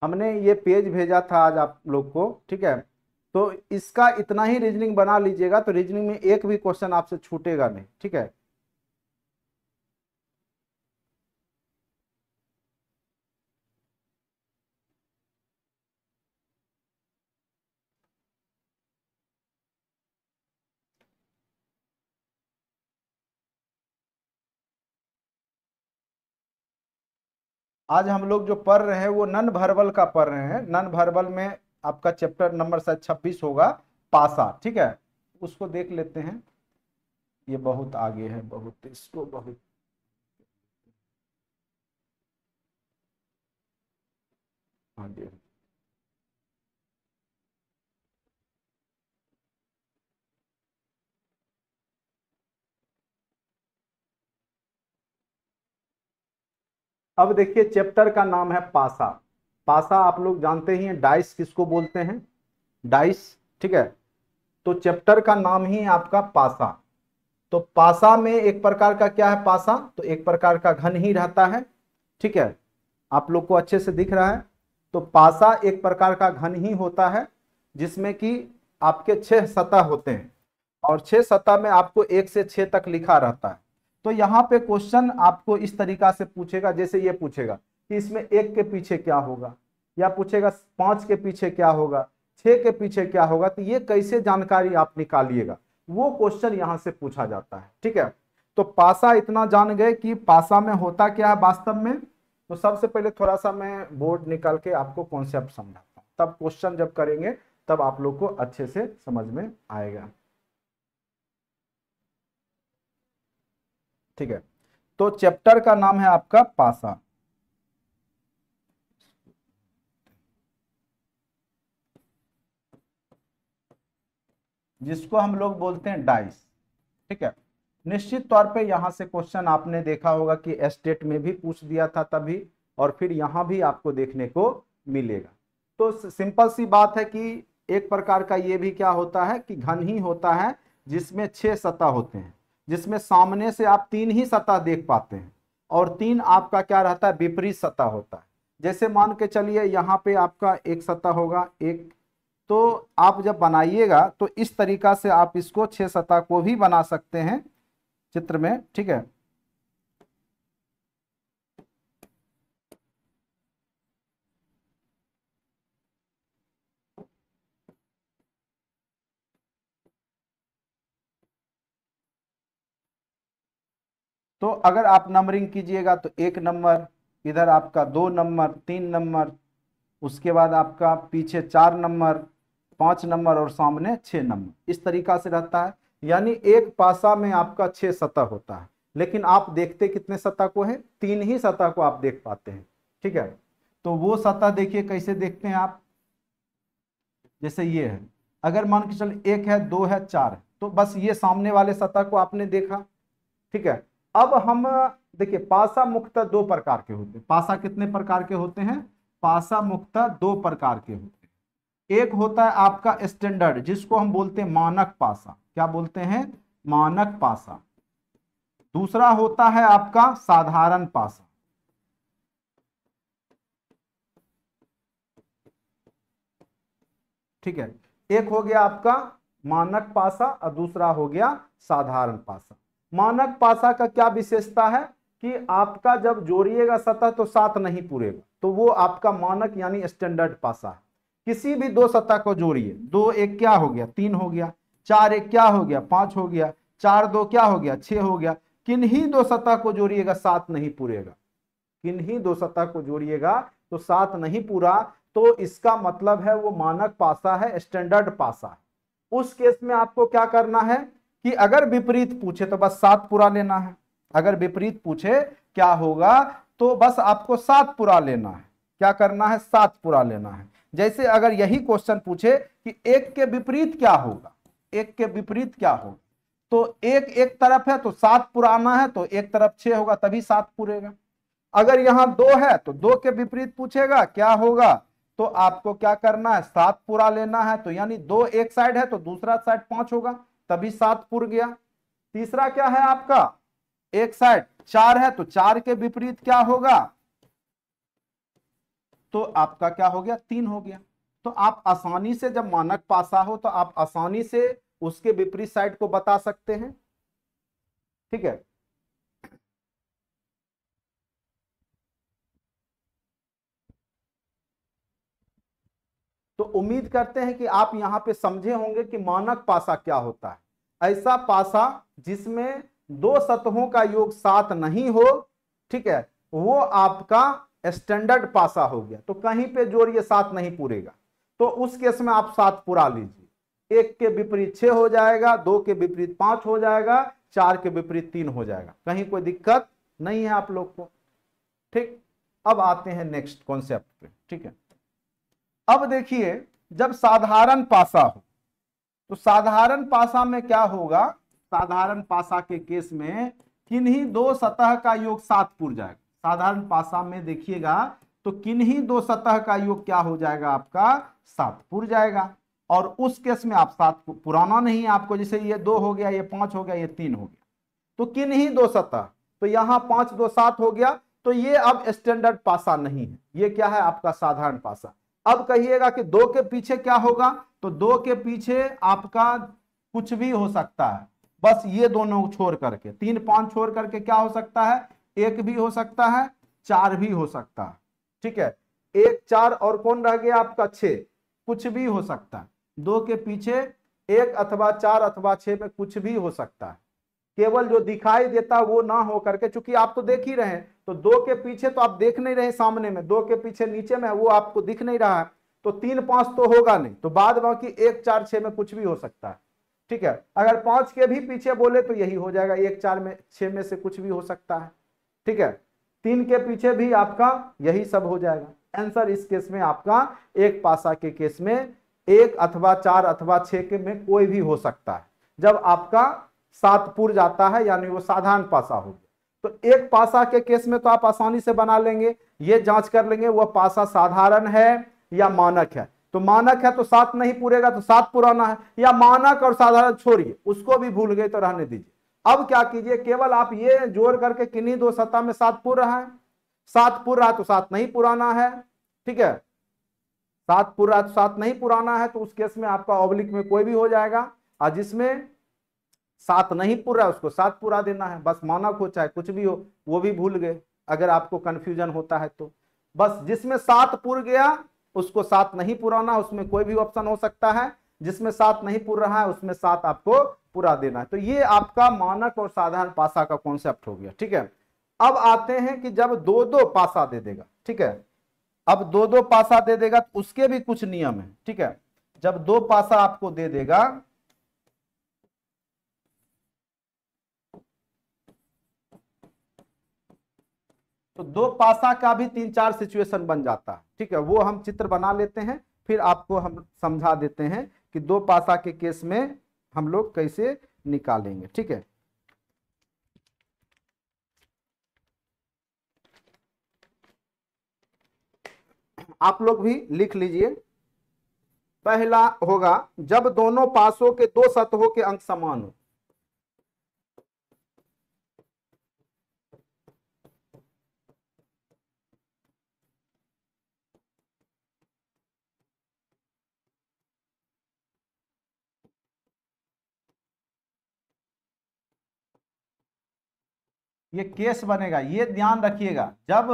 हमने ये पेज भेजा था आज आप लोग को, ठीक है। तो इसका इतना ही रीजनिंग बना लीजिएगा, तो रीजनिंग में एक भी क्वेश्चन आपसे छूटेगा नहीं, ठीक है। आज हम लोग जो पढ़ रहे हैं वो नन वर्बल का पढ़ रहे हैं। नन वर्बल में आपका चैप्टर नंबर शायद 26 होगा, पासा, ठीक है। उसको देख लेते हैं। ये बहुत आगे है, बहुत, इसको बहुत। हाँ जी। अब देखिए, चैप्टर का नाम है पासा। पासा आप लोग जानते ही हैं, डाइस किसको बोलते हैं, डाइस, ठीक है। तो चैप्टर का नाम ही है आपका पासा। तो पासा में एक प्रकार का क्या है, पासा तो एक प्रकार का घन ही रहता है, ठीक है। आप लोग को अच्छे से दिख रहा है। तो पासा एक प्रकार का घन ही होता है, जिसमें कि आपके 6 सतह होते हैं, और 6 सतह में आपको 1 से 6 तक लिखा रहता है। तो यहाँ पे क्वेश्चन आपको इस तरीका से पूछेगा, जैसे ये पूछेगा कि इसमें 1 के पीछे क्या होगा, या पूछेगा 5 के पीछे क्या होगा, 6 के पीछे क्या होगा, तो ये कैसे जानकारी आप निकालिएगा, वो क्वेश्चन यहाँ से पूछा जाता है, ठीक है। तो पासा इतना जान गए कि पासा में होता क्या है वास्तव में। तो सबसे पहले थोड़ा सा मैं बोर्ड निकाल के आपको कॉन्सेप्ट समझाता हूँ, तब क्वेश्चन जब करेंगे तब आप लोग को अच्छे से समझ में आएगा, ठीक है। तो चैप्टर का नाम है आपका पासा, जिसको हम लोग बोलते हैं डाइस, ठीक है। निश्चित तौर पे यहां से क्वेश्चन आपने देखा होगा कि एस्टेट में भी पूछ दिया था तभी, और फिर यहां भी आपको देखने को मिलेगा। तो सिंपल सी बात है कि एक प्रकार का ये भी क्या होता है कि घन ही होता है, जिसमें 6 सतह होते हैं, जिसमें सामने से आप 3 ही सतह देख पाते हैं, और 3 आपका क्या रहता है, विपरीत सतह होता है। जैसे मान के चलिए यहाँ पे आपका एक सतह होगा, एक। तो आप जब बनाइएगा तो इस तरीका से आप इसको 6 सतह को भी बना सकते हैं चित्र में, ठीक है। तो अगर आप नंबरिंग कीजिएगा तो 1 नंबर, इधर आपका 2 नंबर, 3 नंबर, उसके बाद आपका पीछे 4 नंबर, 5 नंबर, और सामने 6 नंबर, इस तरीका से रहता है। यानी एक पासा में आपका 6 सतह होता है, लेकिन आप देखते कितने सतह को है, 3 ही सतह को आप देख पाते हैं, ठीक है। तो वो सतह देखिए कैसे देखते हैं आप, जैसे ये है। अगर मान के चल 1 है, 2 है, 4 है, तो बस ये सामने वाले सतह को आपने देखा, ठीक है। अब हम देखिए, पासा मुख्यतः 2 प्रकार के होते हैं। पासा कितने प्रकार के होते हैं, पासा मुख्यतः 2 प्रकार के होते हैं। एक होता है आपका स्टैंडर्ड, जिसको हम बोलते हैं मानक पासा, क्या बोलते हैं, मानक पासा। दूसरा होता है आपका साधारण पासा, ठीक है। एक हो गया आपका मानक पासा और दूसरा हो गया साधारण पासा। मानक पासा का क्या विशेषता है कि आपका जब जोड़िएगा सतह तो 7 नहीं पूरेगा, तो वो आपका मानक यानी स्टैंडर्ड पासा है। किसी भी 2 सतह को जोड़िए, 2 1 क्या हो गया, 3 हो गया, 4 1 क्या हो गया, 5 हो गया, 4 2 क्या हो गया, 6 हो गया। किन्हीं 2 सतह को जोड़िएगा 7 नहीं पूरेगा, किन्हीं 2 सतह को जोड़िएगा तो 7 नहीं पूरा। तो इसका मतलब है वो मानक पासा है, स्टैंडर्ड पासा है। उस केस में आपको क्या करना है कि अगर विपरीत पूछे तो बस 7 पूरा लेना है। अगर विपरीत पूछे क्या होगा, तो बस आपको 7 पूरा लेना है। क्या करना है, 7 पूरा लेना है। जैसे अगर यही क्वेश्चन पूछे कि 1 के विपरीत क्या होगा, 1 के विपरीत क्या होगा, तो 1 एक तरफ है तो 7 पुराना है, तो एक तरफ 6 होगा तभी 7 पूरेगा। अगर यहां 2 है तो 2 के विपरीत पूछेगा क्या होगा, तो आपको क्या करना है, 7 पूरा लेना है। तो यानी 2 एक साइड है तो दूसरा साइड 5 होगा, तभी 7 पुर गया। तीसरा क्या है आपका, एक साइड 4 है तो 4 के विपरीत क्या होगा, तो आपका क्या हो गया, 3 हो गया। तो आप आसानी से जब मानक पासा हो तो आप आसानी से उसके विपरीत साइड को बता सकते हैं। ठीक है, तो उम्मीद करते हैं कि आप यहां पे समझे होंगे कि मानक पासा क्या होता है। ऐसा पासा जिसमें दो सतहों का योग 7 नहीं हो, ठीक है, वो आपका स्टैंडर्ड पासा हो गया। तो कहीं पे जोड़िए 7 नहीं पूरेगा, तो उस केस में आप 7 पुरा लीजिए। 1 के विपरीत 6 हो जाएगा, 2 के विपरीत 5 हो जाएगा, 4 के विपरीत 3 हो जाएगा। कहीं कोई दिक्कत नहीं है आप लोग को। ठीक, अब आते हैं नेक्स्ट कॉन्सेप्ट पे। ठीक है, अब देखिए, जब साधारण पासा हो तो साधारण पासा में क्या होगा, साधारण पासा के केस में किन्हीं दो सतह का योग 7 पुर जाएगा। साधारण पासा में देखिएगा तो किन्हीं दो सतह का योग क्या हो जाएगा, आपका 7 पुर जाएगा। और उस केस में आप 7 पुराना नहीं है आपको, जैसे ये 2 हो गया, ये 5 हो गया, ये 3 हो गया, तो किन्हीं दो सतह, तो यहां 5 2 7 हो गया, तो ये अब स्टैंडर्ड पासा नहीं है, ये क्या है, आपका साधारण पासा। अब कहिएगा कि 2 के पीछे क्या होगा, तो 2 के पीछे आपका कुछ भी हो सकता है, बस ये दोनों छोड़ करके, 3 5 छोड़ करके क्या हो सकता है, 1 भी हो सकता है, 4 भी हो सकता है। ठीक है, 1 4 और कौन रह गया आपका 6, कुछ भी हो सकता है। 2 के पीछे 1 अथवा 4 अथवा 6 में कुछ भी हो सकता है, केवल जो दिखाई देता वो ना हो करके, चूंकि आप तो देख ही रहे हैं, तो 2 के पीछे तो आप देख नहीं रहे सामने में, 2 के पीछे नीचे में है वो आपको दिख नहीं रहा है, तो 3 5 तो होगा नहीं, तो बाद बाकी 1 4 6 में कुछ भी हो सकता है। ठीक है, अगर 5 के भी पीछे बोले तो यही हो जाएगा, 1 4 में 6 में से कुछ भी हो सकता है। ठीक है, 3 के पीछे भी आपका यही सब हो जाएगा। आंसर इस केस में आपका एक पासा के केस में 1 अथवा 4 अथवा 6 के में कोई भी हो सकता है। जब आपका 7 पुर जाता है यानी वो साधारण पासा हो गया। तो एक पासा के केस में तो आप आसानी से बना लेंगे, ये जांच कर लेंगे वह पासा साधारण है या मानक है। तो मानक है तो 7 नहीं पूरेगा, तो 7 पुराना है, या मानक और साधारण छोड़िए, उसको भी भूल गए तो रहने दीजिए। अब क्या कीजिए, केवल आप ये जोड़ करके किन्हीं दो सतह में 7 पुर रहा है, 7 पुर रहा है तो 7 नहीं पुराना है। ठीक है, 7 पुर रहा है तो 7 नहीं पुराना है, तो उस केस में आपका ऑब्लिक में कोई भी हो जाएगा, और जिसमें 7 नहीं पुर रहा है उसको 7 पुरा देना है, बस मानक हो चाहे कुछ भी हो, वो भी भूल गए अगर आपको कंफ्यूजन होता है तो। बस जिसमें 7 पुर गया उसको 7 नहीं पुराना, उसमें कोई भी ऑप्शन हो सकता है, जिसमें 7 नहीं पुर रहा है उसमें 7 आपको पुरा देना है। तो ये आपका मानक और साधारण पासा का कॉन्सेप्ट हो गया। ठीक है, अब आते हैं कि जब दो दो पासा दे देगा, ठीक है, अब दो दो पासा दे देगा तो उसके भी कुछ नियम है। ठीक है, जब 2 पासा आपको दे देगा तो 2 पासा का भी 3 4 सिचुएशन बन जाता है। ठीक है, वो हम चित्र बना लेते हैं, फिर आपको हम समझा देते हैं कि 2 पासा के केस में हम लोग कैसे निकालेंगे। ठीक है, आप लोग भी लिख लीजिए। पहला होगा जब दोनों पासों के दो सतहों के अंक समान हो। ये केस बनेगा, ये ध्यान रखिएगा। जब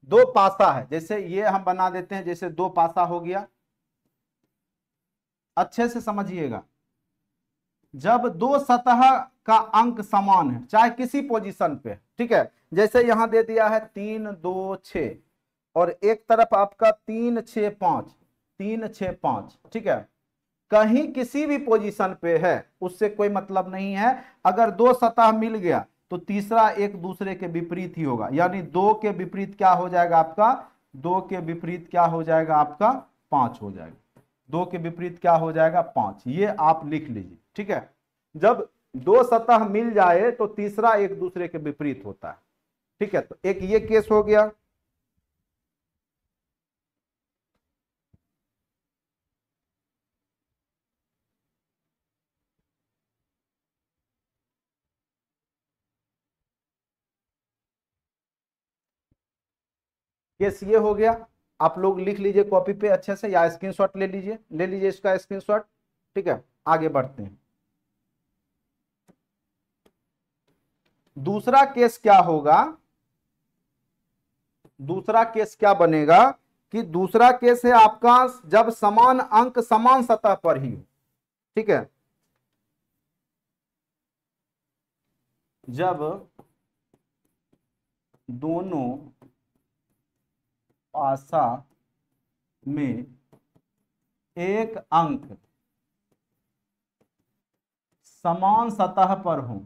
दो पासा है, जैसे ये हम बना देते हैं, जैसे 2 पासा हो गया, अच्छे से समझिएगा। जब दो सतह का अंक समान है चाहे किसी पोजीशन पे, ठीक है, जैसे यहां दे दिया है 3 2 6, और एक तरफ आपका 3 6 5, 3 6 5, ठीक है, कहीं किसी भी पोजीशन पे है उससे कोई मतलब नहीं है। अगर दो सतह मिल गया तो तीसरा एक दूसरे के विपरीत ही होगा, यानी 2 के विपरीत क्या हो जाएगा आपका, 2 के विपरीत क्या हो जाएगा आपका 5 हो जाएगा, 2 के विपरीत क्या हो जाएगा 5, ये आप लिख लीजिए। ठीक है, जब दो सतह मिल जाए तो तीसरा एक दूसरे के विपरीत होता है। ठीक है, तो एक ये केस हो गया। केस ये हो गया। आप लोग लिख लीजिए कॉपी पे अच्छे से, या स्क्रीनशॉट ले लीजिए इसका स्क्रीनशॉट। ठीक है, आगे बढ़ते हैं। दूसरा केस क्या होगा, दूसरा केस क्या बनेगा कि दूसरा केस है आपका जब समान अंक समान सतह पर ही हो। ठीक है, जब दोनों पासा में एक अंक समान सतह पर हो,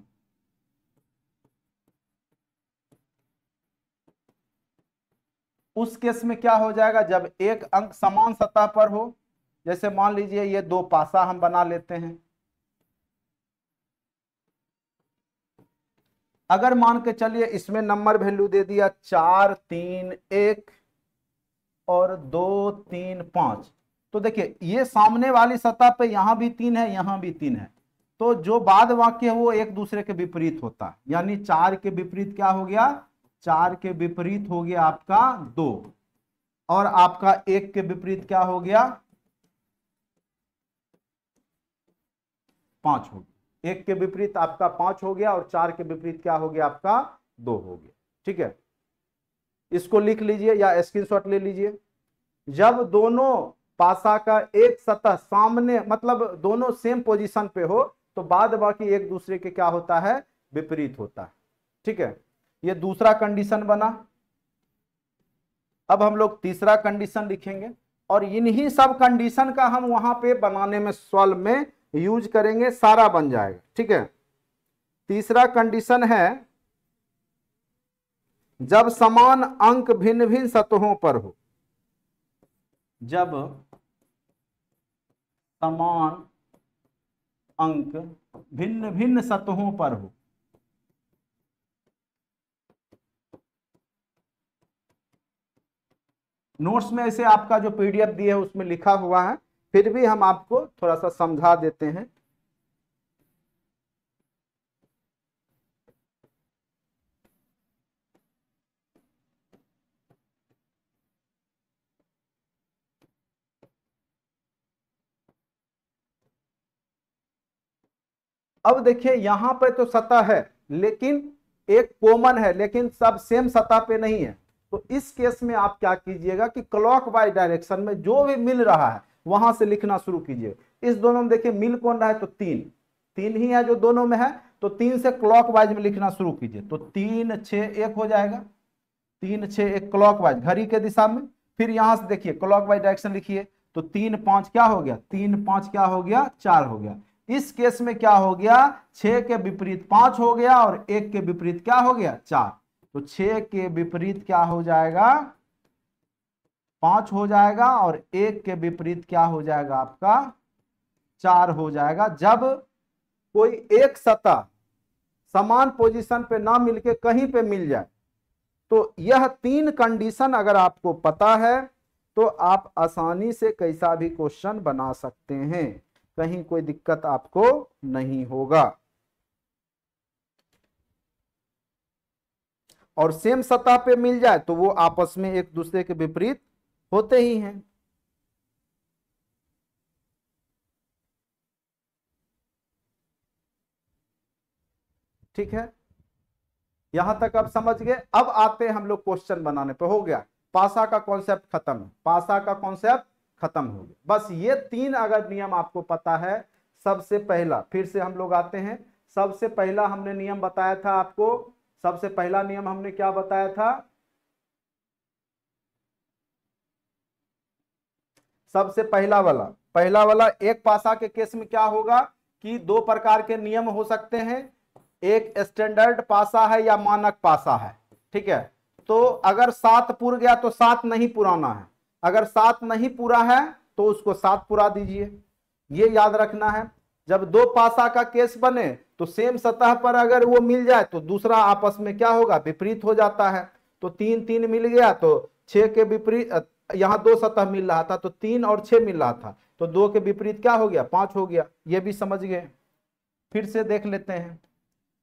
उस केस में क्या हो जाएगा, जब एक अंक समान सतह पर हो, जैसे मान लीजिए ये दो पासा हम बना लेते हैं। अगर मान के चलिए इसमें नंबर वैल्यू दे दिया 4 3 1 और 2 3 5, तो देखिए ये सामने वाली सतह पे यहां भी 3 है, यहां भी 3 है, तो जो बाद वाक्य है वो एक दूसरे के विपरीत होता है। यानी 4 के विपरीत क्या हो गया, 4 के विपरीत हो गया आपका 2, और आपका 1 के विपरीत क्या हो गया, 5 हो गया। 1 के विपरीत आपका 5 हो गया, और 4 के विपरीत क्या हो गया आपका 2 हो गया। ठीक है, इसको लिख लीजिए या स्क्रीनशॉट ले लीजिए। जब दोनों पासा का एक सतह सामने, मतलब दोनों सेम पोजीशन पे हो, तो बाद बाकी एक दूसरे के क्या होता है, विपरीत होता है। ठीक है, ये दूसरा कंडीशन बना। अब हम लोग तीसरा कंडीशन लिखेंगे, और इन्हीं सब कंडीशन का हम वहां पे बनाने में सॉल्व में यूज करेंगे, सारा बन जाएगा। ठीक है, तीसरा कंडीशन है जब समान अंक भिन्न भिन्न सतहों पर हो, जब समान अंक भिन्न भिन्न सतहों पर हो। नोट्स में ऐसे आपका जो पीडीएफ दिए है उसमें लिखा हुआ है, फिर भी हम आपको थोड़ा सा समझा देते हैं। अब देखिए यहां पे तो सतह है, लेकिन एक कॉमन है, लेकिन सब सेम सतह पे नहीं है। तो इस केस में आप क्या कीजिएगा कि क्लॉकवाइज डायरेक्शन में जो भी मिल रहा है वहां से लिखना शुरू कीजिए। इस दोनों में देखिए मिल कौन रहा है, तो 3 3 ही है जो दोनों में है, तो 3 से क्लॉकवाइज में लिखना शुरू कीजिए। तो 3 6 1 हो जाएगा, 3 6 1 क्लॉकवाइज घड़ी के दिशा में। फिर यहां से देखिए क्लॉकवाइज डायरेक्शन लिखिए, तो 3 5 क्या हो गया, 3 5 क्या हो गया, 4 हो गया। इस केस में क्या हो गया, 6 के विपरीत 5 हो गया, और 1 के विपरीत क्या हो गया, 4। तो 6 के विपरीत क्या हो जाएगा, 5 हो जाएगा, और 1 के विपरीत क्या हो जाएगा आपका 4 हो जाएगा। जब कोई एक सतह समान पोजीशन पे ना मिलके कहीं पे मिल जाए, तो यह 3 कंडीशन अगर आपको पता है तो आप आसानी से कैसा भी क्वेश्चन बना सकते हैं, कहीं कोई दिक्कत आपको नहीं होगा। और सेम सतह पे मिल जाए तो वो आपस में एक दूसरे के विपरीत होते ही हैं। ठीक है, यहां तक आप समझ गए। अब आते हैं हम लोग क्वेश्चन बनाने पे। हो गया, पासा का कॉन्सेप्ट खत्म है, पासा का कॉन्सेप्ट खत्म हो गया। बस ये 3 अगर नियम आपको पता है, सबसे पहला, फिर से हम लोग आते हैं, सबसे पहला हमने नियम बताया था आपको। सबसे पहला नियम हमने क्या बताया था, सबसे पहला वाला एक पासा के केस में क्या होगा कि 2 प्रकार के नियम हो सकते हैं, एक स्टैंडर्ड पासा है या मानक पासा है। ठीक है, तो अगर 7 पूर गया तो 7 नहीं पुराना है, अगर 7 नहीं पूरा है तो उसको 7 पुरा दीजिए, ये याद रखना है। जब 2 पासा का केस बने तो सेम सतह पर अगर वो मिल जाए तो दूसरा आपस में क्या होगा, विपरीत हो जाता है। तो 3 3 मिल गया, तो 6 के विपरीत, यहां 2 सतह मिल रहा था तो 3 और 6 मिल रहा था, तो 2 के विपरीत क्या हो गया, 5 हो गया। ये भी समझ गए। फिर से देख लेते हैं,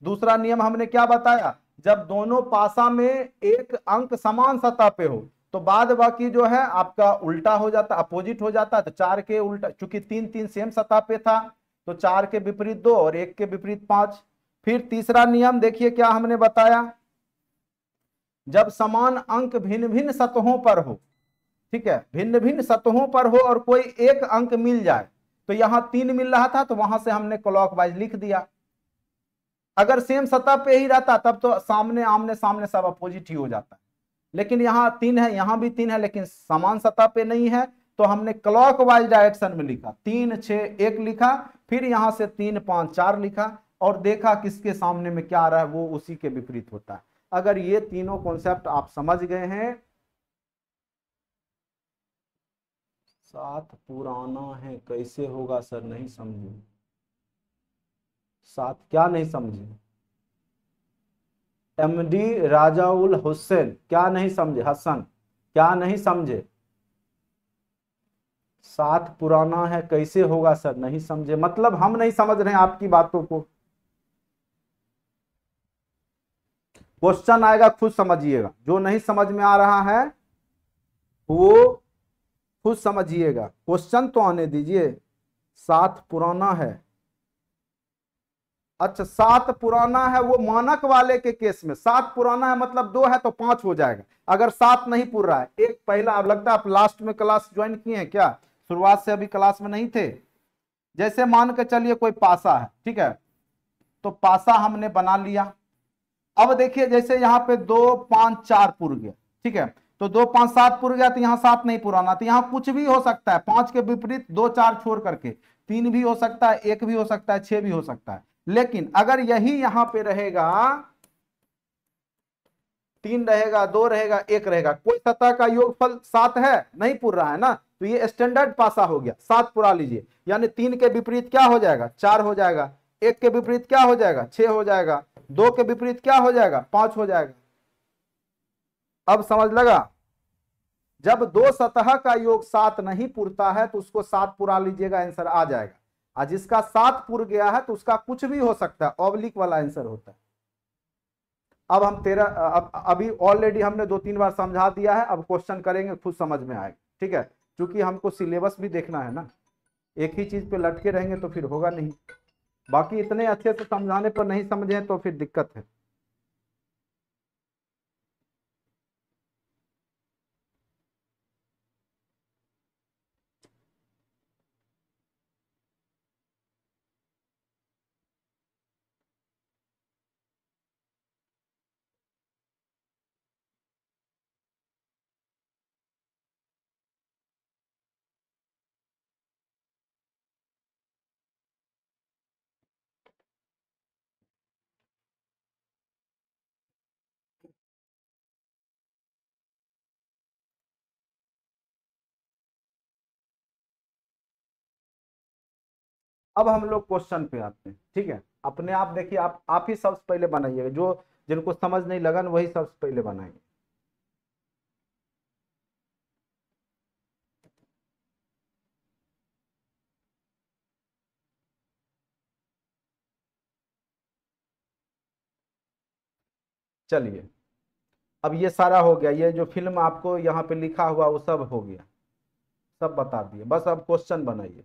दूसरा नियम हमने क्या बताया, जब दोनों पासा में एक अंक समान सतह पे हो, तो बाद बाकी जो है आपका उल्टा हो जाता, अपोजिट हो जाता। तो 4 के उल्टा, चूंकि 3 3 सेम सतह पे था, तो 4 के विपरीत 2 और 1 के विपरीत 5। फिर तीसरा नियम देखिए क्या हमने बताया, जब समान अंक भिन्न भिन्न सतहों पर हो, ठीक है, भिन्न भिन्न सतहों पर हो और कोई एक अंक मिल जाए, तो यहां 3 मिल रहा था तो वहां से हमने क्लॉकवाइज लिख दिया। अगर सेम सतह पे ही रहता तब तो सामने आमने सामने सब अपोजिट ही हो जाता है। लेकिन यहाँ 3 है, यहां भी 3 है, लेकिन समान सतह पे नहीं है, तो हमने क्लॉकवाइज डायरेक्शन में लिखा, 3 6 1 लिखा, फिर यहां से 3 5 4 लिखा, और देखा किसके सामने में क्या आ रहा है, वो उसी के विपरीत होता है। अगर ये तीनों कॉन्सेप्ट आप समझ गए हैं, 7 पुराना है कैसे होगा सर, नहीं समझे। 7 क्या नहीं समझे, एमडी राजाउल हुसैन क्या नहीं समझे, हसन क्या नहीं समझे। 7 पुराना है कैसे होगा सर, नहीं समझे, मतलब हम नहीं समझ रहे हैं आपकी बातों को। क्वेश्चन आएगा खुद समझिएगा, जो नहीं समझ में आ रहा है वो खुद समझिएगा, क्वेश्चन तो आने दीजिए। 7 पुराना है, अच्छा 7 पुराना है वो मानक वाले के केस में। 7 पुराना है मतलब 2 है तो 5 हो जाएगा। अगर 7 नहीं पूर रहा है, एक पहला, अब लगता है आप लास्ट में क्लास ज्वाइन किए हैं क्या, शुरुआत से अभी क्लास में नहीं थे। जैसे मान के चलिए कोई पासा है, ठीक है, तो पासा हमने बना लिया। अब देखिए जैसे यहाँ पे 2 5 4 पुर गया, ठीक है, तो 2 5 7 पुर गया, तो यहाँ 7 नहीं पुराना, तो यहाँ कुछ भी हो सकता है। 5 के विपरीत 2 4 छोड़ करके 3 भी हो सकता है, 1 भी हो सकता है, 6 भी हो सकता है। लेकिन अगर यही यहां पे रहेगा, 3 रहेगा, 2 रहेगा, 1 रहेगा, कोई सतह का योगफल 7 है, नहीं पूर रहा है ना, तो ये स्टैंडर्ड पासा हो गया। 7 पुरा लीजिए, यानी 3 के विपरीत क्या हो जाएगा, 4 हो जाएगा, 1 के विपरीत क्या हो जाएगा, 6 हो जाएगा, 2 के विपरीत क्या हो जाएगा, 5 हो जाएगा। अब समझ लगा, जब दो सतह का योग 7 नहीं पुरता है तो उसको 7 पुरा लीजिएगा, आंसर आ जाएगा। और जिसका 7 पुर गया है तो उसका कुछ भी हो सकता है, ऑब्लिक वाला आंसर होता है। अब हम अभी ऑलरेडी हमने 2 3 बार समझा दिया है, अब क्वेश्चन करेंगे खुद समझ में आएगा, ठीक है, क्योंकि हमको सिलेबस भी देखना है ना, एक ही चीज पे लटके रहेंगे तो फिर होगा नहीं। बाकी इतने अच्छे से समझाने पर नहीं समझे तो फिर दिक्कत है। अब हम लोग क्वेश्चन पे आते हैं, ठीक है। अपने आप देखिए, आप ही सबसे पहले बनाइएगा, जो जिनको समझ नहीं लगन वही सबसे पहले बनाएंगे। चलिए, अब ये सारा हो गया, ये जो फिल्म आपको यहाँ पे लिखा हुआ वो सब हो गया, सब बता दिए, बस अब क्वेश्चन बनाइए।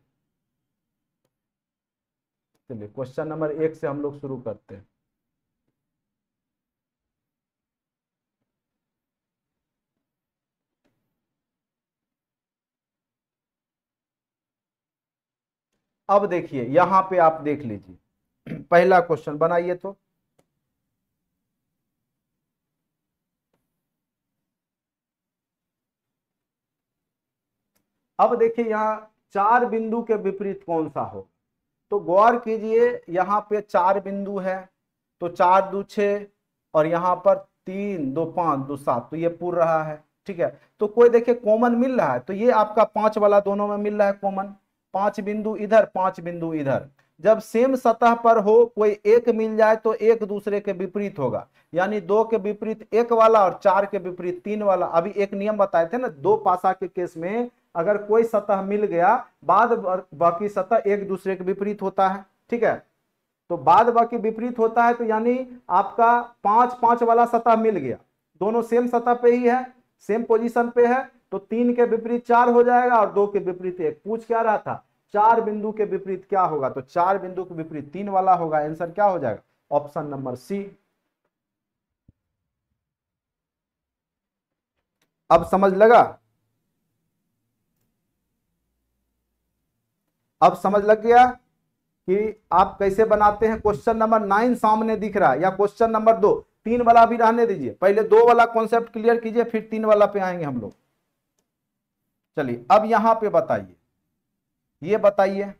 चलिए क्वेश्चन नंबर 1 से हम लोग शुरू करते हैं। अब देखिए यहां पे आप देख लीजिए, पहला क्वेश्चन बनाइए तो। अब देखिए यहां 4 बिंदु के विपरीत कौन सा हो, तो गौर कीजिए यहां पे 4 बिंदु है, तो 4 2 6 और यहां पर 3 2 5 2 7, तो ये पूर रहा है, ठीक है। तो कोई देखिए कॉमन मिल रहा है, तो ये आपका 5 वाला दोनों में मिल रहा है कॉमन, 5 बिंदु इधर 5 बिंदु इधर। जब सेम सतह पर हो कोई एक मिल जाए तो एक दूसरे के विपरीत होगा, यानी 2 के विपरीत 1 वाला और 4 के विपरीत 3 वाला। अभी एक नियम बताए थे ना, 2 पासा के केस में अगर कोई सतह मिल गया, बाद बाकी सतह एक दूसरे के विपरीत होता है, ठीक है। तो बाद बाकी विपरीत होता है, तो यानी आपका 5 5 वाला सतह मिल गया, दोनों सेम सतह पे ही है, सेम पोजीशन पे है तो 3 के विपरीत 4 हो जाएगा और 2 के विपरीत 1। पूछ क्या रहा था, 4 बिंदु के विपरीत क्या होगा, तो 4 बिंदु के विपरीत 3 वाला होगा। आंसर क्या हो जाएगा, ऑप्शन नंबर सी। अब समझ लगा, अब समझ लग गया कि आप कैसे बनाते हैं। क्वेश्चन नंबर 9 सामने दिख रहा है, या क्वेश्चन नंबर 2, 3 वाला भी रहने दीजिए, पहले 2 वाला कॉन्सेप्ट क्लियर कीजिए, फिर 3 वाला पे आएंगे हम लोग। चलिए अब यहां पे बताइए, ये बताइए,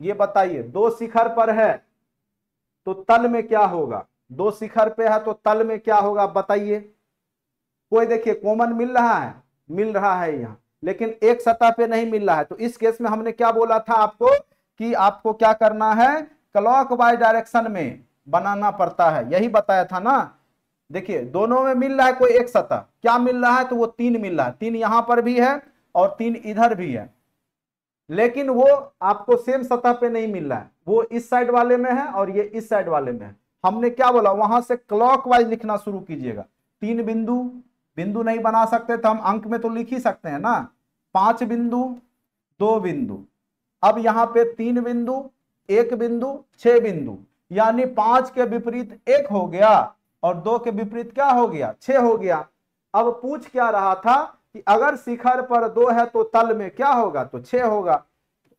ये बताइए, 2 शिखर पर है तो तल में क्या होगा, 2 शिखर पे है तो तल में क्या होगा, आप बताइए। कोई देखिए कॉमन मिल रहा है, मिल रहा है यहाँ, लेकिन एक सतह पे नहीं मिल रहा है। तो इस केस में हमने क्या बोला था आपको कि आपको क्या करना है, क्लॉक वाइज डायरेक्शन में बनाना पड़ता है, यही बताया था ना। देखिए दोनों में मिल रहा है कोई एक सतह, क्या मिल रहा है, तो वो 3 मिल रहा है, 3 यहां पर भी है और 3 इधर भी है, लेकिन वो आपको सेम सतह पे नहीं मिल रहा है, वो इस साइड वाले में है और ये इस साइड वाले में है। हमने क्या बोला, वहां से क्लॉकवाइज लिखना शुरू कीजिएगा। 3 बिंदु, बिंदु नहीं बना सकते तो हम अंक में तो लिख ही सकते हैं ना, 5 बिंदु, 2 बिंदु। अब यहां पे 3 बिंदु, 1 बिंदु, 6 बिंदु, यानी 5 के विपरीत 1 हो गया और 2 के विपरीत क्या हो गया, 6 हो गया। अब पूछ क्या रहा था कि अगर शिखर पर 2 है तो तल में क्या होगा, तो 6 होगा।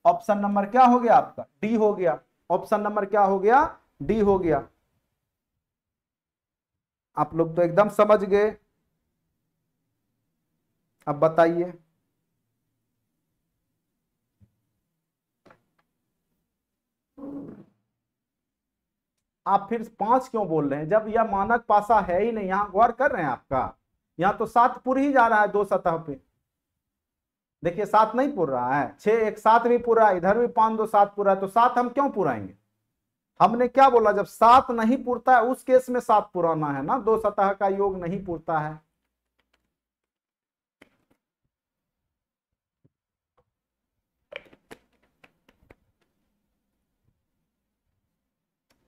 ऑप्शन नंबर क्या हो गया आपका, डी हो गया। ऑप्शन नंबर क्या हो गया, डी हो गया। आप लोग तो एकदम समझ गए। अब बताइए, आप फिर 5 क्यों बोल रहे हैं, जब यह मानक पासा है ही नहीं, यहां गौर कर रहे हैं आपका, यहां तो 7 पुर ही जा रहा है 2 सतह पे। देखिए 7 नहीं पुर रहा है, 6 एक 7 भी पूरा, इधर भी 5 2 7 पूरा है, तो 7 हम क्यों पुराएंगे। हमने क्या बोला, जब 7 नहीं पुरता है उस केस में 7 पुराना है ना, 2 सतह का योग नहीं पुरता है।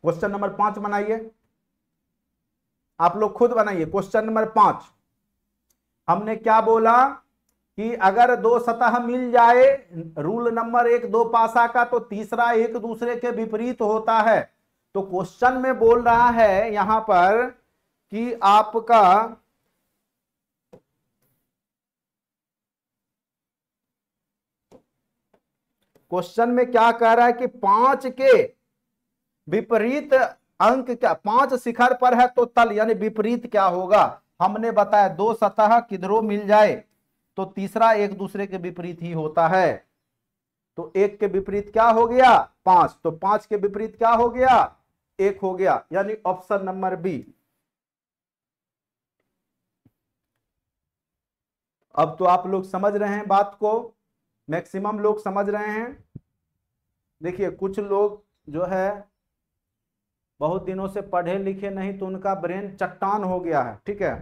क्वेश्चन नंबर 5 बनाइए, आप लोग खुद बनाइए। क्वेश्चन नंबर 5, हमने क्या बोला कि अगर 2 सतह मिल जाए, रूल नंबर 1 2 पासा का, तो तीसरा एक दूसरे के विपरीत होता है। तो क्वेश्चन में बोल रहा है यहां पर कि आपका क्वेश्चन में क्या कह रहा है कि 5 के विपरीत अंक क्या, 5 शिखर पर है तो तल यानी विपरीत क्या होगा। हमने बताया 2 सतह किधरों मिल जाए तो तीसरा एक दूसरे के विपरीत ही होता है। तो 1 के विपरीत क्या हो गया, 5, तो 5 के विपरीत क्या हो गया, 1 हो गया, यानी ऑप्शन नंबर बी। अब तो आप लोग समझ रहे हैं बात को, मैक्सिमम लोग समझ रहे हैं। देखिए कुछ लोग जो है बहुत दिनों से पढ़े लिखे नहीं, तो उनका ब्रेन चट्टान हो गया है, ठीक है,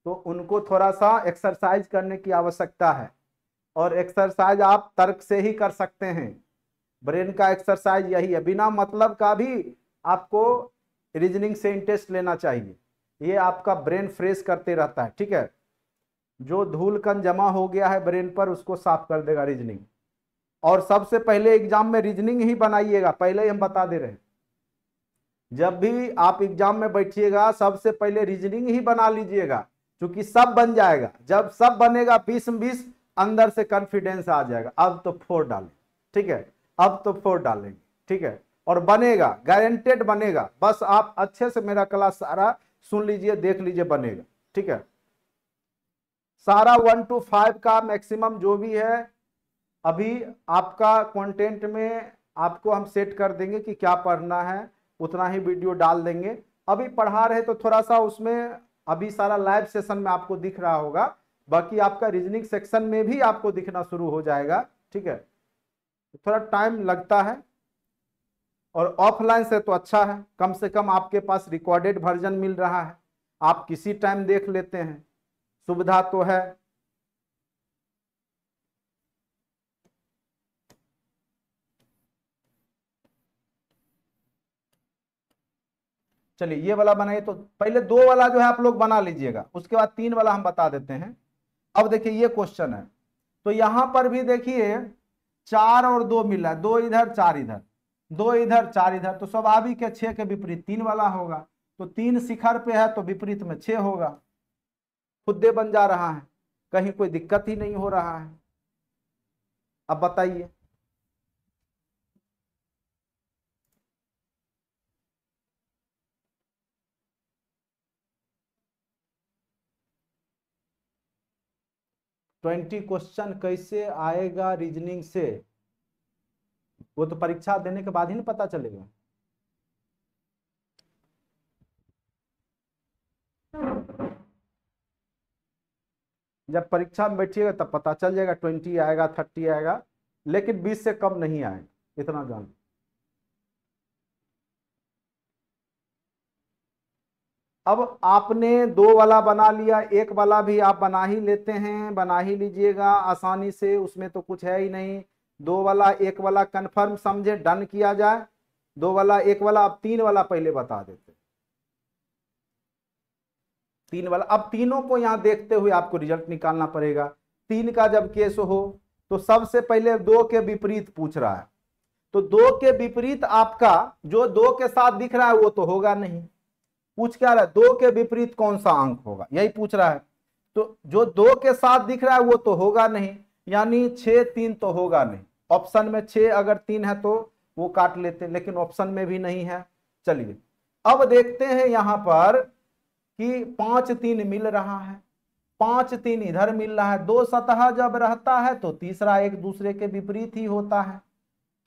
तो उनको थोड़ा सा एक्सरसाइज करने की आवश्यकता है। और एक्सरसाइज आप तर्क से ही कर सकते हैं, ब्रेन का एक्सरसाइज यही है, बिना मतलब का भी आपको रीजनिंग से इंटरेस्ट लेना चाहिए, ये आपका ब्रेन फ्रेश करते रहता है, ठीक है। जो धूल कण जमा हो गया है ब्रेन पर उसको साफ कर देगा रीजनिंग। और सबसे पहले एग्जाम में रीजनिंग ही बनाइएगा, पहले ही हम बता दे रहे हैं, जब भी आप एग्जाम में बैठिएगा सबसे पहले रीजनिंग ही बना लीजिएगा, क्योंकि सब बन जाएगा, जब सब बनेगा 20 में 20 अंदर से कॉन्फिडेंस आ जाएगा, अब तो 4 डालें, ठीक है, अब तो 4 डालेंगे, ठीक है, और बनेगा, गारंटेड बनेगा, बस आप अच्छे से मेरा क्लास सारा सुन लीजिए, देख लीजिए, बनेगा, ठीक है। सारा 1 to 5 का मैक्सिमम जो भी है अभी आपका कंटेंट में आपको हम सेट कर देंगे कि क्या पढ़ना है, उतना ही वीडियो डाल देंगे। अभी पढ़ा रहे तो थोड़ा सा उसमें अभी सारा लाइव सेशन में आपको दिख रहा होगा, बाकी आपका रीजनिंग सेक्शन में भी आपको दिखना शुरू हो जाएगा, ठीक है, थोड़ा टाइम लगता है। और ऑफलाइन से तो अच्छा है, कम से कम आपके पास रिकॉर्डेड वर्जन मिल रहा है, आप किसी टाइम देख लेते हैं, सुविधा तो है। चलिए ये वाला बनाइए, तो पहले 2 वाला जो है आप लोग बना लीजिएगा, उसके बाद 3 वाला हम बता देते हैं। अब देखिए ये क्वेश्चन है, तो यहां पर भी देखिए 4 और 2 मिला, 2 इधर 4 इधर, 2 इधर 4 इधर, तो स्वाभाविक है 6 के विपरीत 3 वाला होगा, तो 3 शिखर पे है तो विपरीत में 6 होगा, खुदे बन जा रहा है, कहीं कोई दिक्कत ही नहीं हो रहा है। अब बताइए, ट्वेंटी क्वेश्चन कैसे आएगा रीजनिंग से? वो तो परीक्षा देने के बाद ही ना पता चलेगा। जब परीक्षा में बैठिएगा तब पता चल जाएगा, 20 आएगा 30 आएगा, लेकिन 20 से कम नहीं आएगा, इतना जान। अब आपने 2 वाला बना लिया, 1 वाला भी आप बना ही लेते हैं, बना ही लीजिएगा आसानी से, उसमें तो कुछ है ही नहीं। 2 वाला 1 वाला कंफर्म समझे, डन किया जाए। 2 वाला 1 वाला, अब 3 वाला पहले बता देते। 3 वाला, अब तीनों को यहां देखते हुए आपको रिजल्ट निकालना पड़ेगा। 3 का जब केस हो तो सबसे पहले 2 के विपरीत पूछ रहा है, तो 2 के विपरीत आपका जो 2 के साथ दिख रहा है वो तो होगा नहीं। पूछ क्या रहा है, 2 के विपरीत कौन सा अंक होगा, यही पूछ रहा है। तो जो 2 के साथ दिख रहा है वो तो होगा नहीं, यानी 6 3 तो होगा नहीं। ऑप्शन में 6 अगर 3 है तो वो काट लेते, लेकिन ऑप्शन में भी नहीं है। चलिए अब देखते हैं यहां पर कि 5 3 मिल रहा है, 5 3 इधर मिल रहा है। 2 सतह जब रहता है तो तीसरा एक दूसरे के विपरीत ही होता है,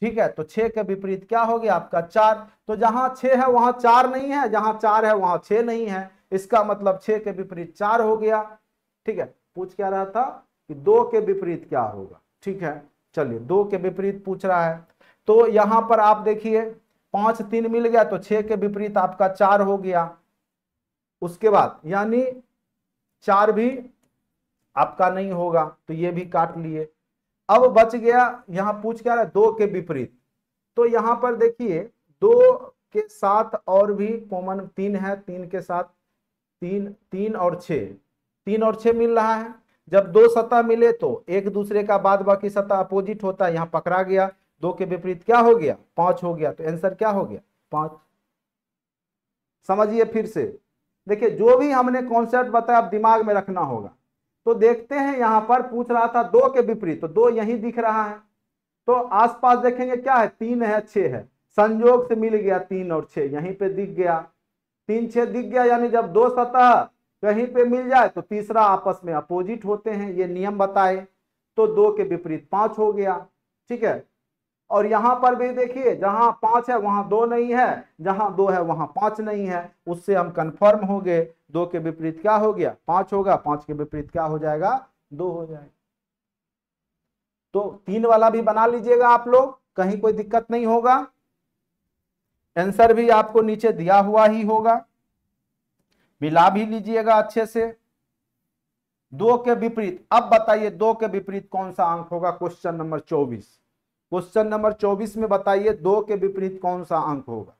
ठीक है। तो 6 के विपरीत क्या हो गया आपका 4, तो जहां 6 है वहां 4 नहीं है, जहां 4 है वहां 6 नहीं है, इसका मतलब 6 के विपरीत 4 हो गया, ठीक है। पूछ क्या रहा था कि 2 के विपरीत क्या होगा, ठीक है। चलिए 2 के विपरीत पूछ रहा है, तो यहां पर आप देखिए 5 3 मिल गया, तो 6 के विपरीत आपका 4 हो गया। उसके बाद यानी 4 भी आपका नहीं होगा, तो ये भी काट लिए। अब बच गया, यहां पूछ क्या रहा है 2 के विपरीत, तो यहां पर देखिए 2 के साथ और भी कॉमन 3 है, 3 के साथ 3 3 और 6, 3 और 6 मिल रहा है। जब 2 सतह मिले तो एक दूसरे का बाद बाकी सतह अपोजिट होता है, यहां पकड़ा गया। 2 के विपरीत क्या हो गया 5 हो गया, तो आंसर क्या हो गया 5। समझिए फिर से, देखिए जो भी हमने कॉन्सेप्ट बताया आप दिमाग में रखना होगा। तो देखते हैं यहां पर पूछ रहा था 2 के विपरीत, तो 2 यहीं दिख रहा है, तो आसपास देखेंगे क्या है 3 है 6 है, संयोग से मिल गया 3 और 6 यहीं पे दिख गया, 3 6 दिख गया, यानी जब 2 सतह कहीं पे मिल जाए तो तीसरा आपस में अपोजिट होते हैं, ये नियम बताए। तो 2 के विपरीत 5 हो गया, ठीक है। और यहां पर भी देखिए जहां 5 है वहां 2 नहीं है, जहां 2 है वहां 5 नहीं है, उससे हम कंफर्म हो गए 2 के विपरीत क्या हो गया 5 होगा, 5 के विपरीत क्या हो जाएगा 2 हो जाएगा। तो 3 वाला भी बना लीजिएगा आप लोग, कहीं कोई दिक्कत नहीं होगा। आंसर भी आपको नीचे दिया हुआ ही होगा, मिला भी लीजिएगा अच्छे से। 2 के विपरीत, अब बताइए 2 के विपरीत कौन सा अंक होगा, क्वेश्चन नंबर 24। क्वेश्चन नंबर 24 में बताइए 2 के विपरीत कौन सा अंक होगा।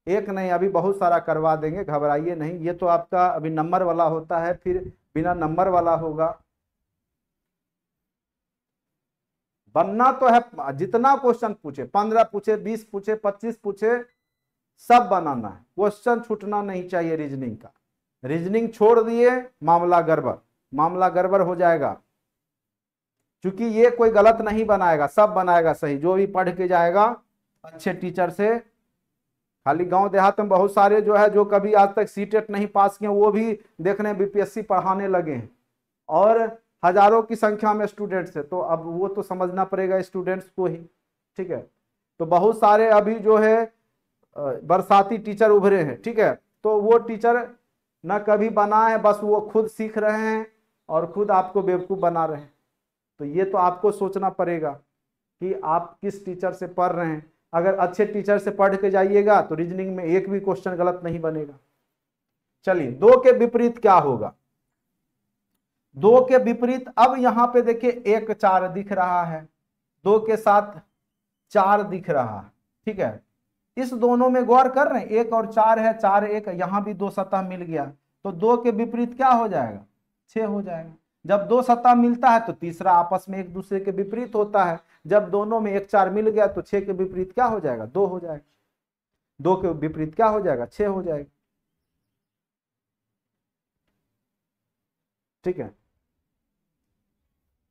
एक नहीं, अभी बहुत सारा करवा देंगे, घबराइए नहीं। ये तो आपका अभी नंबर वाला होता है, फिर बिना नंबर वाला होगा। बनना तो है, जितना क्वेश्चन पूछे 15 पूछे 20 पूछे 25 पूछे सब बनाना है, क्वेश्चन छूटना नहीं चाहिए रीजनिंग का। रीजनिंग छोड़ दिए मामला गड़बड़, मामला गड़बड़ हो जाएगा, क्योंकि ये कोई गलत नहीं बनाएगा, सब बनाएगा सही, जो भी पढ़ के जाएगा अच्छे टीचर से। खाली गांव देहात में बहुत सारे जो है जो कभी आज तक सीटेट नहीं पास किए वो भी देखने बीपीएससी पढ़ाने लगे हैं, और हजारों की संख्या में स्टूडेंट्स है, तो अब वो तो समझना पड़ेगा स्टूडेंट्स को ही, ठीक है। तो बहुत सारे अभी जो है बरसाती टीचर उभरे हैं, ठीक है, तो वो टीचर न कभी बना है, बस वो खुद सीख रहे हैं और खुद आपको बेवकूफ़ बना रहे हैं। तो ये तो आपको सोचना पड़ेगा कि आप किस टीचर से पढ़ रहे हैं। अगर अच्छे टीचर से पढ़ के जाइएगा तो रीजनिंग में एक भी क्वेश्चन गलत नहीं बनेगा। चलिए 2 के विपरीत क्या होगा, 2 के विपरीत, अब यहां पे देखिए 1 4 दिख रहा है, 2 के साथ 4 दिख रहा है, ठीक है। इस दोनों में गौर कर रहे हैं, 1 और 4 है, 4 1, यहां भी 2 सतह मिल गया, तो 2 के विपरीत क्या हो जाएगा, 6 हो जाएगा। जब 2 सतह मिलता है तो तीसरा आपस में एक दूसरे के विपरीत होता है, जब दोनों में 1 4 मिल गया तो 6 के विपरीत क्या हो जाएगा, 2 हो जाएगा, 2 के विपरीत क्या हो जाएगा, 6 हो जाएगा। ठीक है,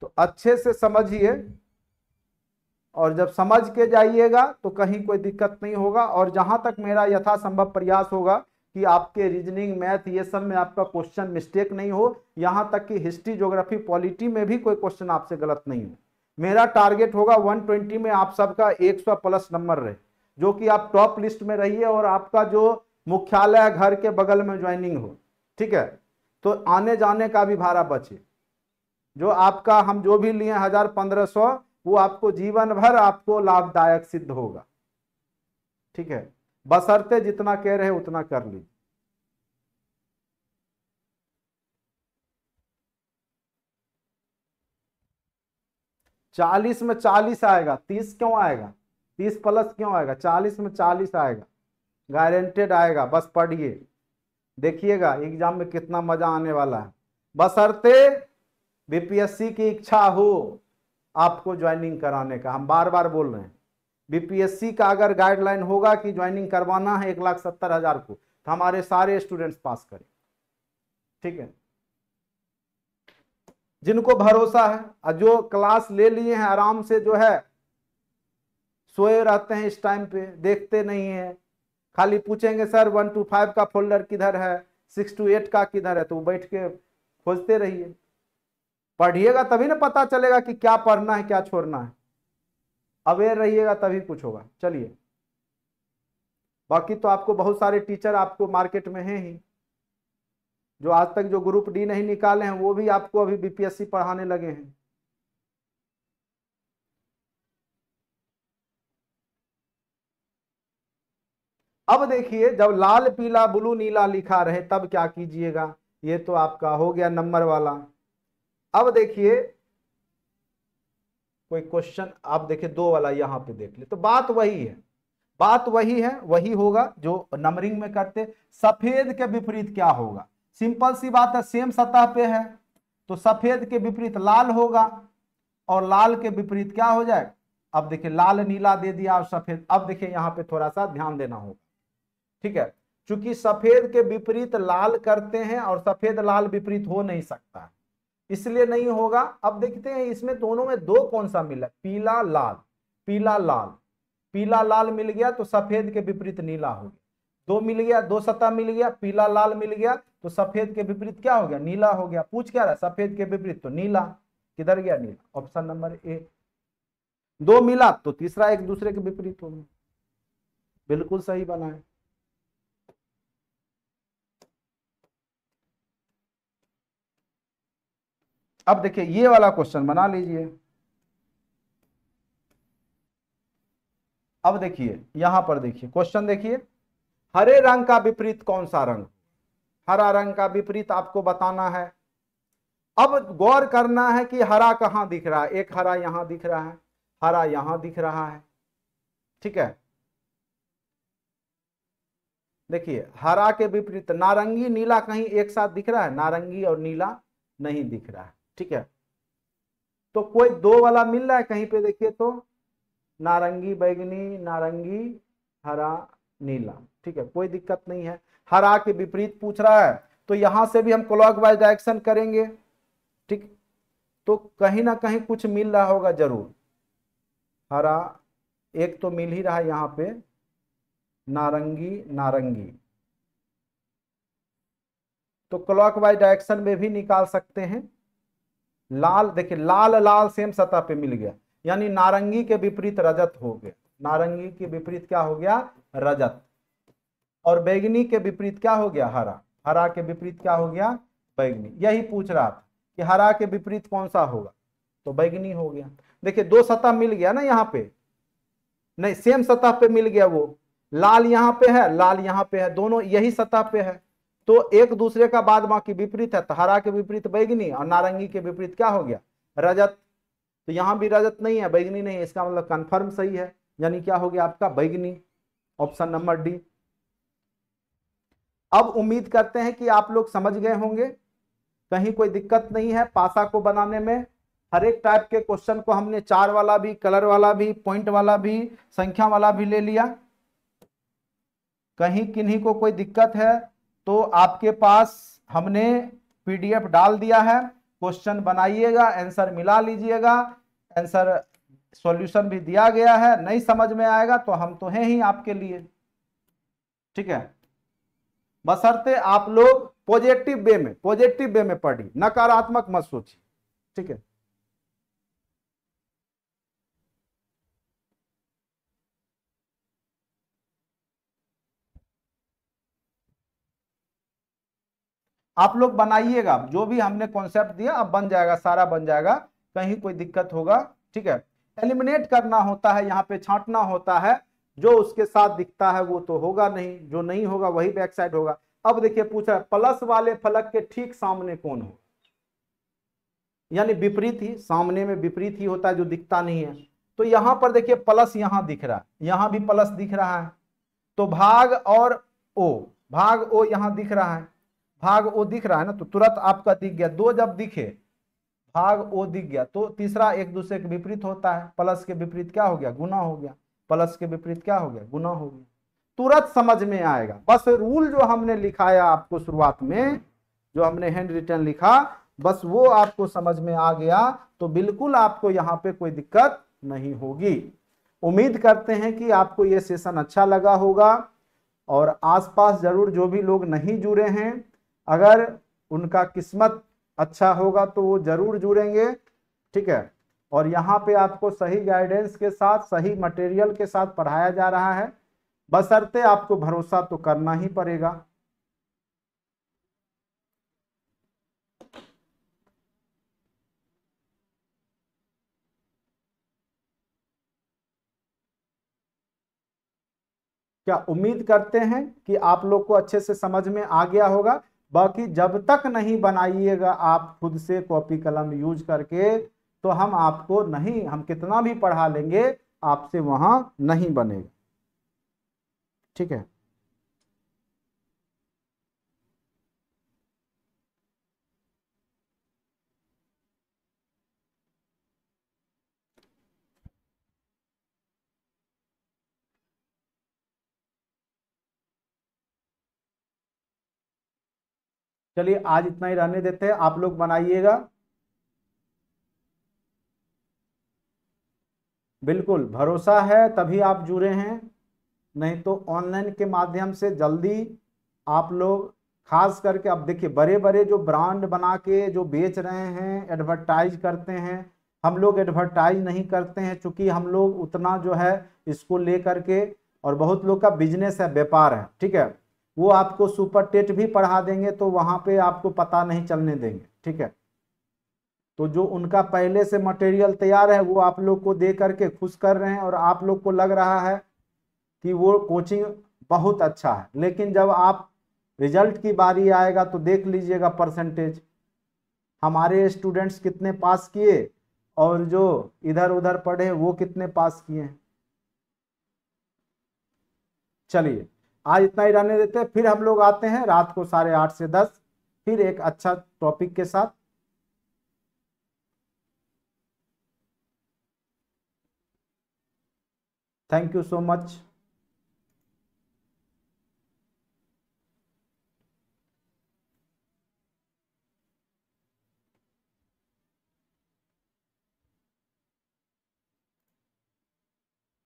तो अच्छे से समझिए, और जब समझ के जाइएगा तो कहीं कोई दिक्कत नहीं होगा। और जहां तक मेरा यथासंभव प्रयास होगा कि आपके रीजनिंग, मैथ, ये सब में आपका क्वेश्चन मिस्टेक नहीं हो, यहां तक कि हिस्ट्री, ज्योग्राफी, पॉलिटी में भी कोई क्वेश्चन आपसे गलत नहीं हो। मेरा टारगेट होगा 120 में आप सबका 100 प्लस नंबर रहे, जो कि आप टॉप लिस्ट में रहिए और आपका जो मुख्यालय है घर के बगल में ज्वाइनिंग हो। ठीक है, तो आने जाने का भी भाड़ा बचे। जो आपका हम जो भी लिए 1000 1500, वो आपको जीवन भर आपको लाभदायक सिद्ध होगा। ठीक है, बशर्ते जितना कह रहे उतना कर लीजिए। चालीस में 40 आएगा, 30 क्यों आएगा, 30 प्लस क्यों आएगा, 40 में 40 आएगा, गारंटेड आएगा। बस पढ़िए, देखिएगा एग्जाम में कितना मजा आने वाला है। बशर्ते बीपीएससी की इच्छा हो आपको ज्वाइनिंग कराने का, हम बार बार बोल रहे हैं। बीपीएससी का अगर गाइडलाइन होगा कि ज्वाइनिंग करवाना है 1,70,000 को, तो हमारे सारे स्टूडेंट्स पास करें। ठीक है, जिनको भरोसा है और जो क्लास ले लिए हैं आराम से, जो है सोए रहते हैं इस टाइम पे, देखते नहीं है, खाली पूछेंगे सर 1 to 5 का फोल्डर किधर है, 6 to 8 का किधर है, तो बैठ के खोजते रहिए। पढ़िएगा तभी ना पता चलेगा कि क्या पढ़ना है क्या छोड़ना है, अवेयर रहिएगा तभी कुछ होगा। चलिए, बाकी तो आपको बहुत सारे टीचर आपको मार्केट में हैं ही, जो आज तक जो ग्रुप डी नहीं निकाले हैं वो भी आपको अभी बीपीएससी पढ़ाने लगे हैं। अब देखिए, जब लाल पीला ब्लू नीला लिखा रहे तब क्या कीजिएगा, ये तो आपका हो गया नंबर वाला। अब देखिए कोई क्वेश्चन, आप देखिए 2 वाला यहां पे देख ले, तो बात वही है, बात वही है, वही होगा जो नंबरिंग में करते। सफेद के विपरीत क्या होगा, सिंपल सी बात है, सेम सतह पे है तो सफेद के विपरीत लाल होगा, और लाल के विपरीत क्या हो जाएगा। अब देखिए लाल नीला दे दिया और सफेद, अब देखिए यहां पे थोड़ा सा ध्यान देना होगा। ठीक है, चूंकि सफेद के विपरीत लाल करते हैं और सफेद लाल विपरीत हो नहीं सकता, इसलिए नहीं होगा। अब देखते हैं इसमें दोनों में 2 कौन सा मिला, पीला लाल, पीला लाल, पीला लाल मिल गया तो सफेद के विपरीत नीला हो गया, 2 मिल गया, 2 सतह मिल गया, पीला लाल मिल गया तो सफेद के विपरीत क्या हो गया, नीला हो गया। पूछ क्या रहा, सफेद के विपरीत तो नीला, किधर गया नीला, ऑप्शन नंबर ए। 2 मिला तो तीसरा एक दूसरे के विपरीत हो गया, बिल्कुल सही बना है। अब देखिए ये वाला क्वेश्चन बना लीजिए। अब देखिए यहां पर देखिए क्वेश्चन, देखिए हरे रंग का विपरीत कौन सा रंग, हरा रंग का विपरीत आपको बताना है। अब गौर करना है कि हरा कहां दिख रहा है, एक हरा यहां दिख रहा है, हरा यहां दिख रहा है। ठीक है, देखिए हरा के विपरीत नारंगी नीला कहीं एक साथ दिख रहा है, नारंगी और नीला नहीं दिख रहा है। ठीक है, तो कोई 2 वाला मिल रहा है कहीं पे, देखिए तो नारंगी बैगनी, नारंगी हरा नीला। ठीक है, कोई दिक्कत नहीं है। हरा के विपरीत पूछ रहा है तो यहां से भी हम क्लॉकवाइज डायरेक्शन करेंगे। ठीक, तो कहीं ना कहीं कुछ मिल रहा होगा जरूर, हरा एक तो मिल ही रहा है यहां पे, नारंगी नारंगी, तो क्लॉकवाइज डायरेक्शन में भी निकाल सकते हैं। लाल, देखिए लाल लाल सेम सतह पे मिल गया, यानी नारंगी के विपरीत रजत हो गया, नारंगी के विपरीत क्या हो गया, रजत। और बैगनी के विपरीत क्या हो गया, हरा, हरा के विपरीत क्या हो गया, बैगनी। यही पूछ रहा था कि हरा के विपरीत कौन सा होगा, तो बैगनी हो गया। देखिए 2 सतह मिल गया ना यहाँ पे, नहीं सेम सतह पे मिल गया, वो लाल यहाँ पे है, लाल यहाँ पे है, दोनों यही सतह पे है, तो एक दूसरे का बाद बाकी विपरीत है, तो हरा के विपरीत बैगनी और नारंगी के विपरीत क्या हो गया, रजत। तो यहां भी रजत नहीं है, बैगनी नहीं है, इसका मतलब कंफर्म सही है, यानी क्या हो गया आपका बैगनी। Option number D. अब उम्मीद करते हैं कि आप लोग समझ गए होंगे, कहीं कोई दिक्कत नहीं है पासा को बनाने में। हर एक टाइप के क्वेश्चन को हमने चार वाला भी, कलर वाला भी, पॉइंट वाला भी, संख्या वाला भी ले लिया। कहीं किन्हीं को कोई दिक्कत है तो आपके पास हमने पीडीएफ डाल दिया है, क्वेश्चन बनाइएगा, आंसर मिला लीजिएगा, आंसर सॉल्यूशन भी दिया गया है। नहीं समझ में आएगा तो हम तो हैं ही आपके लिए, ठीक है। बशर्ते आप लोग पॉजिटिव वे में पढ़िए, नकारात्मक मत सोचिए, ठीक है। आप लोग बनाइएगा, जो भी हमने कॉन्सेप्ट दिया अब बन जाएगा, सारा बन जाएगा, कहीं कोई दिक्कत होगा, ठीक है। एलिमिनेट करना होता है, यहाँ पे छांटना होता है, जो उसके साथ दिखता है वो तो होगा नहीं, जो नहीं होगा वही बैक साइड होगा। अब देखिए पूछ रहा है प्लस वाले फलक के ठीक सामने कौन हो, यानी विपरीत ही, सामने में विपरीत ही होता है जो दिखता नहीं है। तो यहां पर देखिए प्लस यहां दिख रहा है, यहां भी प्लस दिख रहा है, तो भाग और ओ, भाग ओ यहां दिख रहा है, भाग ओ दिख रहा है ना, तो तुरंत आपका दिख गया। दो जब दिखे, भाग ओ दिख गया, तो तीसरा एक दूसरे के विपरीत होता है। प्लस के विपरीत क्या हो गया, गुना हो गया, प्लस के विपरीत क्या हो गया, गुना हो गया। तुरंत समझ में आएगा। बस रूल जो हमने लिखाया आपको शुरुआत में, जो हमने हैंड रिटन लिखा, बस वो आपको समझ में आ गया तो बिल्कुल आपको यहाँ पे कोई दिक्कत नहीं होगी। उम्मीद करते हैं कि आपको ये सेशन अच्छा लगा होगा, और आसपास जरूर जो भी लोग नहीं जुड़े हैं, अगर उनका किस्मत अच्छा होगा तो वो जरूर जुड़ेंगे, ठीक है। और यहाँ पे आपको सही गाइडेंस के साथ, सही मटेरियल के साथ पढ़ाया जा रहा है, बशर्ते आपको भरोसा तो करना ही पड़ेगा। क्या उम्मीद करते हैं कि आप लोग को अच्छे से समझ में आ गया होगा। बाकी जब तक नहीं बनाइएगा आप खुद से कॉपी कलम यूज करके, तो हम आपको नहीं, हम कितना भी पढ़ा लेंगे आपसे वहां नहीं बनेगा, ठीक है। चलिए आज इतना ही रहने देते हैं, आप लोग बनाइएगा। बिल्कुल भरोसा है तभी आप जुड़े हैं, नहीं तो ऑनलाइन के माध्यम से जल्दी आप लोग, खास करके अब देखिए बड़े बड़े जो ब्रांड बना के जो बेच रहे हैं, एडवर्टाइज करते हैं, हम लोग एडवर्टाइज नहीं करते हैं, चूंकि हम लोग उतना जो है इसको ले करके, और बहुत लोग का बिजनेस है, व्यापार है, ठीक है, वो आपको सुपर टेट भी पढ़ा देंगे तो वहां पे आपको पता नहीं चलने देंगे, ठीक है। तो जो उनका पहले से मटेरियल तैयार है वो आप लोग को दे करके खुश कर रहे हैं, और आप लोग को लग रहा है कि वो कोचिंग बहुत अच्छा है, लेकिन जब आप रिजल्ट की बारी आएगा तो देख लीजिएगा परसेंटेज, हमारे स्टूडेंट्स कितने पास किए और जो इधर उधर पढ़े वो कितने पास किए हैं। चलिए आज इतना ही रहने देते हैं, फिर हम लोग आते हैं रात को 8:30 से 10, फिर एक अच्छा टॉपिक के साथ। Thank you so much.